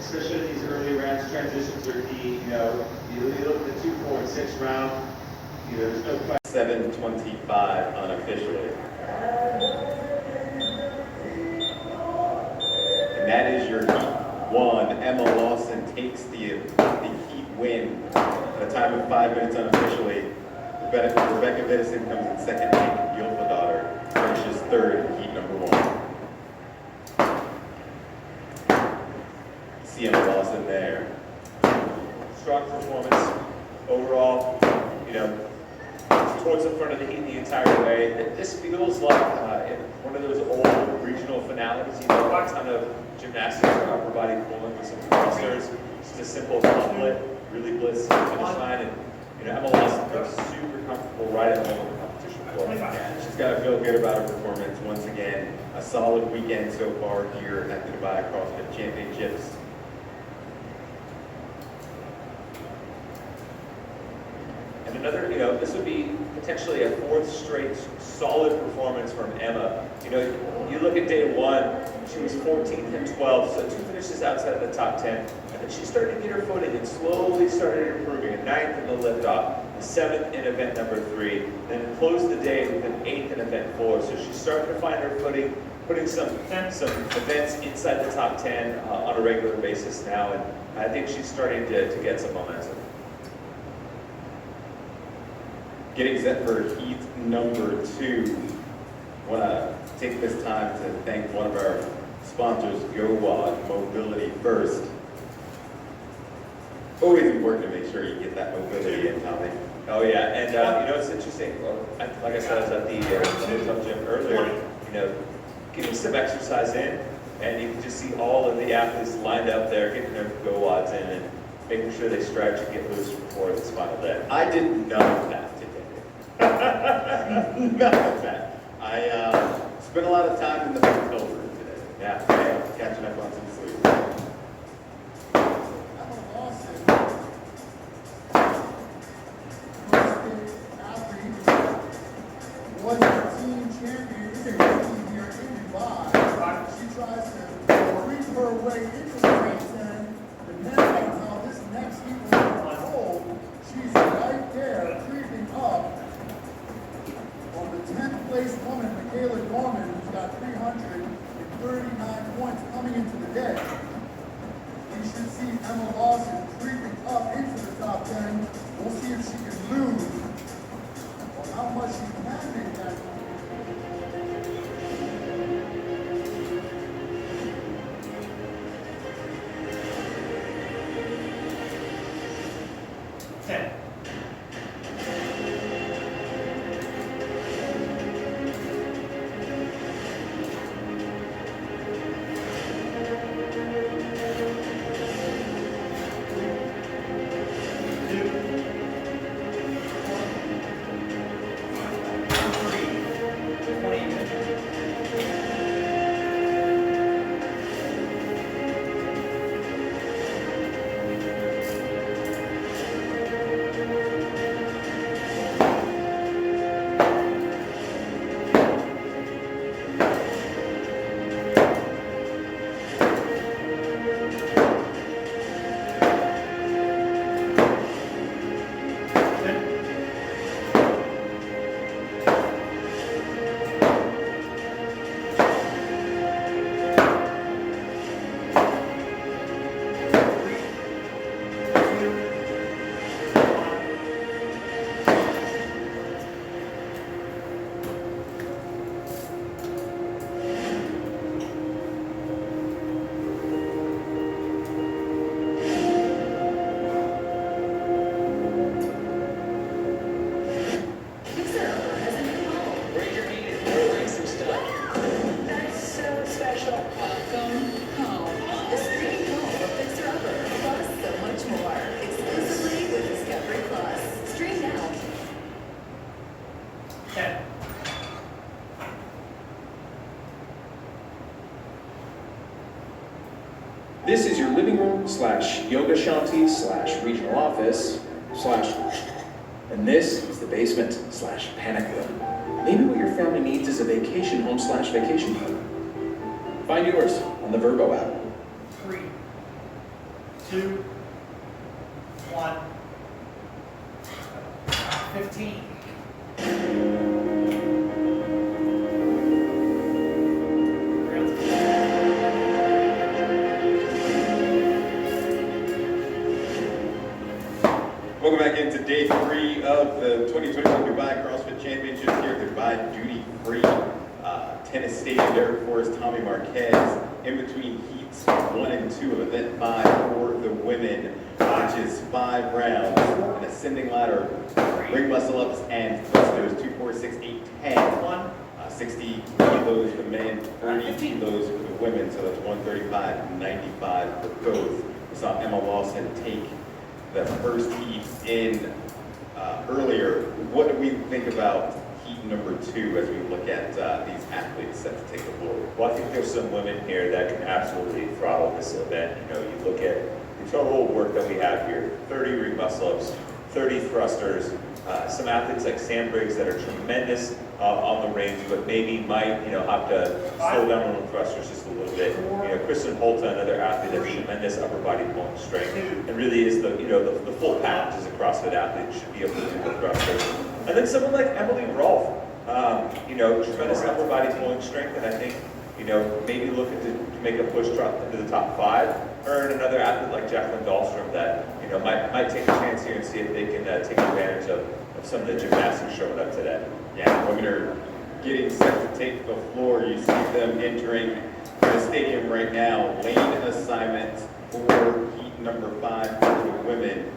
especially in these early rounds, transitions are key. You know, you look at the 2, 4, and 6 round. You know, there's no question. 7:25 unofficially. And that is your heat 1. Emma Lawson takes the heat win at a time of 5 minutes unofficially. Rebecca Vittison comes in second. Hank Gilfadaughter finishes third in heat number 1. See Emma Lawson there. Strong performance overall. You know, towards the front of the heat the entire way. This feels like one of those old regional finales. You know, a ton of gymnastics or upper body pulling with some thrusters. Just a simple gauntlet, really blitz finish line. And you know, Emma Lawson looks super comfortable right at the middle of the competition floor. Yeah, she's got to feel good about her performance. Once again, a solid weekend so far here at the Dubai CrossFit Championships. And another, you know, this would be potentially a 4th straight solid performance from Emma. You know, you look at day 1, she was 14th and 12th, so 2 finishes outside of the top 10. And then she started to get her footing and slowly started improving. A 9th in the liftoff, a 7th in event number 3, then closed the day with an 8th in event 4. So she's starting to find her footing, putting some events inside the top 10 on a regular basis now, and I think she's starting to get some momentum. Getting set for heat number 2. I want to take this time to thank one of our sponsors, GoWad Mobility First. Always important to make sure you get that mobility in, Tommy. Oh yeah, and you know, it's interesting. Well, like I said, I was at the hotel gym earlier. You know, getting some exercise in, and you can just see all of the athletes lined up there, getting their GoWads in, and making sure they stretch and get loose before this final day. I did none of that today. None of that. I spent a lot of time in the hotel room today. Yeah, Catching up on some sleep. Emma Lawson, athlete, was the team champion in the team here in Dubai. She tries to creep her way into the top 10. Depending on how this next heat will unfold, she's right there, creeping up on the 10th place woman, Michaela Gorman, who's got 339 points coming into the day. We should see Emma Lawson creeping up into the top 10. We'll see if she can lose or how much she can make that. This is your living room / yoga shanty / regional office / and this is the basement / panic room. Maybe what your family needs is a vacation home / vacation home. Find yours on the Verbo app. 3, 2, 1, 15. Welcome back into day 3 of the 2021 Dubai CrossFit Championships here at Dubai Duty Free Tennis Stadium. Derek Forrest, Tommy Marquez, in between heats 1 and 2 of event 5 for the women, which is 5 rounds, an ascending ladder, ring muscle ups and thrusters, 2, 4, 6, 8, 10, 60 kilos for the men, 40 kilos for the women, so that's 135, 95 for both. We saw Emma Lawson take the first heat in earlier. What do we think about heat number 2 as we look at these athletes set to take the floor? Well, I think there's some women here that can absolutely throttle this event. You know, you look at the total work that we have here, 30 ring muscle-ups, 30 thrusters, some athletes like Sam Briggs that are tremendous on the range, but maybe might, have to slow down on the thrusters just a little bit. Kristen Holta, another athlete that's tremendous upper body pulling strength, and really is the full package as a CrossFit athlete, should be able to do the thrusters. And then someone like Emily Rolfe, tremendous upper body pulling strength, and I think, maybe looking to make a push drop into the top 5. Or another athlete like Jacqueline Dahlstrom that, might take a chance here and see if they can take advantage of some of the gymnastics showing up today. Yeah, women are getting set to take the floor. You see them entering the stadium right now. Lane assignments for heat number 5 for the women.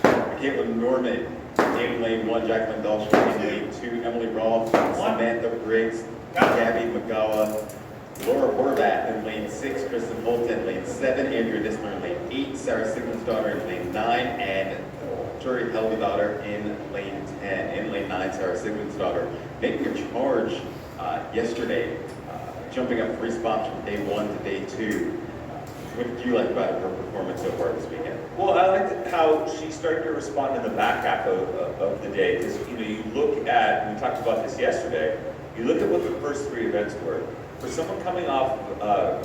Caitlin Norman in lane 1, Jacqueline Dahlstrom in lane 2, Emily Rolfe, Samantha Briggs, Gabby McGawa, Laura Horvath in lane 6, Kristen Holt in lane 7, Andrea Dissler in lane 8, Sarah Sigmundsdottir in lane 9, and Tori Helvedottir in lane 10. In lane 9, Sarah Sigmundsdottir making a charge yesterday, jumping up 3 spots from day 1 to day 2. What did you like about her performance so far this weekend? Well, I liked how she started to respond in the back half of the day, because you look at, we talked about this yesterday, you look at what the first 3 events were. For someone coming off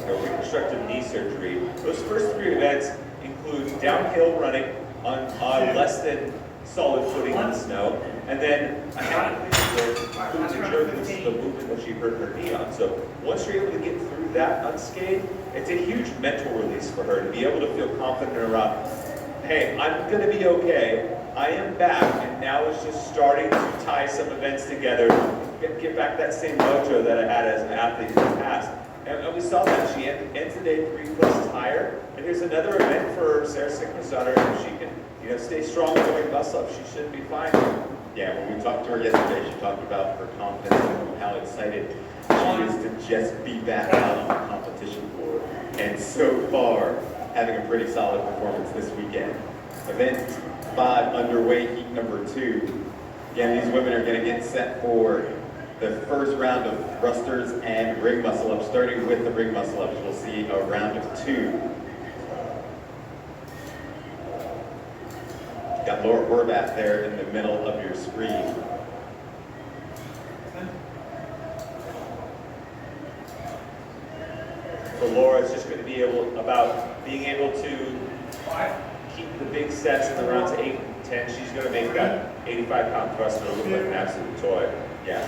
reconstructive knee surgery, those first 3 events include downhill running on less than solid footing in the snow, and then a handle includes a jerk, which is the movement that she hurt her knee on. So once you're able to get through that unscathed, it's a huge mental release for her to be able to feel confident around, hey, I'm going to be okay, I am back, and now it's just starting to tie some events together, get back that same mojo that I had as an athlete in the past. And we saw that she ends the day 3 places higher, and here's another event for Sarah Sigmundsdottir. If she can, stay strong with her muscle up, she should be fine. Yeah, when we talked to her yesterday, she talked about her confidence and how excited she is to just be back out on the competition floor. And so far, having a pretty solid performance this weekend. Event 5 underway, heat number 2. Again, these women are going to get set for the first round of thrusters and ring muscle ups. Starting with the ring muscle ups, we'll see a round of 2. Got Laura Horvath there in the middle of your screen. For Laura, it's just going to be being able to keep the big sets in the rounds 8 and 10. She's going to make that 85-pound thruster look like an absolute toy. Yeah.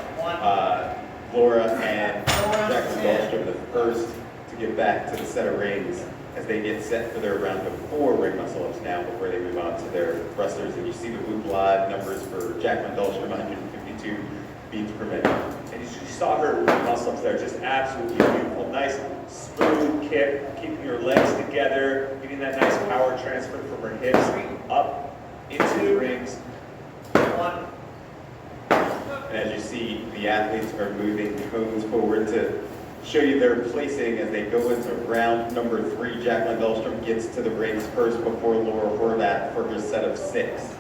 Laura and Jacqueline Dahlstrom, the first to get back to the set of rings as they get set for their round of 4 ring muscle ups now before they move on to their thrusters. And you see the Whoop Live numbers for Jacqueline Dahlstrom, 152 beats per minute. And you saw her muscle ups there, just absolutely beautiful. Nice, smooth kick, keeping her legs together, getting that nice power transfer from her hips up into the rings. And as you see, the athletes are moving cones forward to show you their placing as they go into round number 3. Jacqueline Dahlstrom gets to the rings first before Laura Horvath for her set of 6.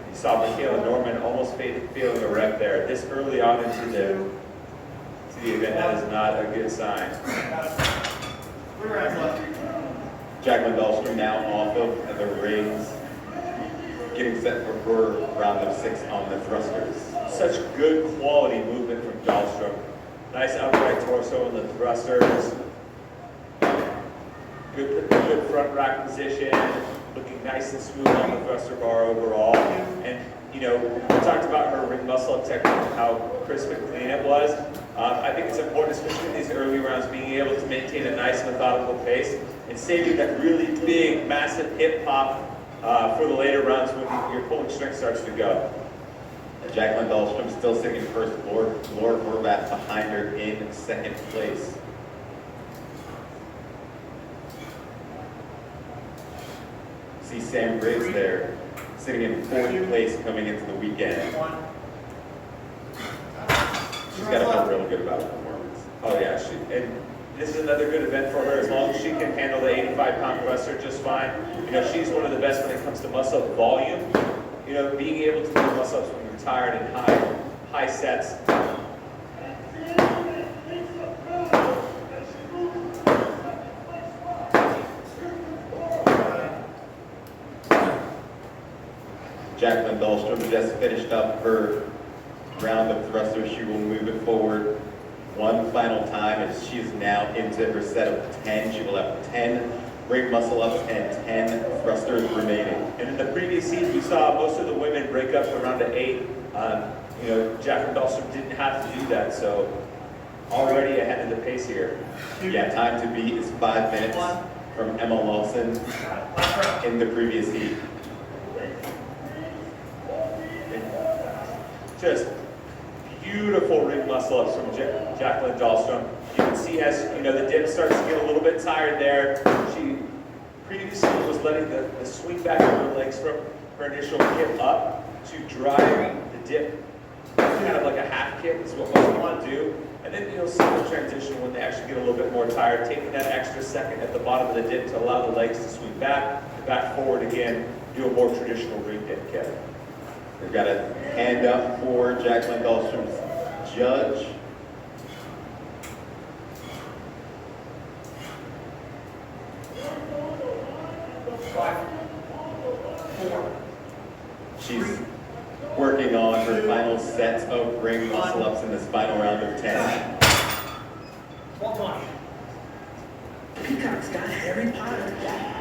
You saw Michaela Norman almost feeling a rep there. This early on into the event, that is not a good sign. Jacqueline Dahlstrom now off of the rings. getting set for round of 6 on the thrusters. Such good quality movement from Dahlstrom. Nice upright torso on the thrusters. Good front rack position. Looking nice and smooth on the thruster bar overall. And, you know, we talked about her ring muscle up technique, how crisp and clean it was. I think it's important, especially in these early rounds, being able to maintain a nice methodical pace and saving that really big, massive hip pop for the later rounds when your pulling strength starts to go. Jacqueline Dahlstrom still sitting first, Laura Horvath behind her in second place. See Sam Briggs there, sitting in fourth place coming into the weekend. 1. She's got to feel real good about her performance. Oh yeah, and this is another good event for her as long as she can handle the 85-pound thruster just fine. You know, she's one of the best when it comes to muscle volume. You know, being able to do muscle-ups when you're tired and high sets. Jacqueline Dahlstrom just finished up her round of thrusters. She will move it forward one final time as she is now into her set of 10. She will have 10 ring muscle ups and 10 thrusters remaining. And in the previous heat, we saw most of the women break up to around 8. You know, Jacqueline Dahlstrom didn't have to do that, so already ahead of the pace here. Yeah, time to beat is 5 minutes from Emma Lawson Last round. in the previous heat. Just beautiful ring muscle ups from Jacqueline Dahlstrom. You can see as you know the dip starts to get a little bit tired there. She previously was letting the swing back of her legs from her initial kick up to drive the dip kind of like a half kick is what most want to do. And then you'll see the transition when they actually get a little bit more tired, taking that extra second at the bottom of the dip to allow the legs to swing back forward again, do a more traditional ring dip kick. We've got a hand up for Jacqueline Dahlstrom's judge. She's working on her final sets of ring muscle ups in this final round of 10. 120. Peacock's got Harry Potter.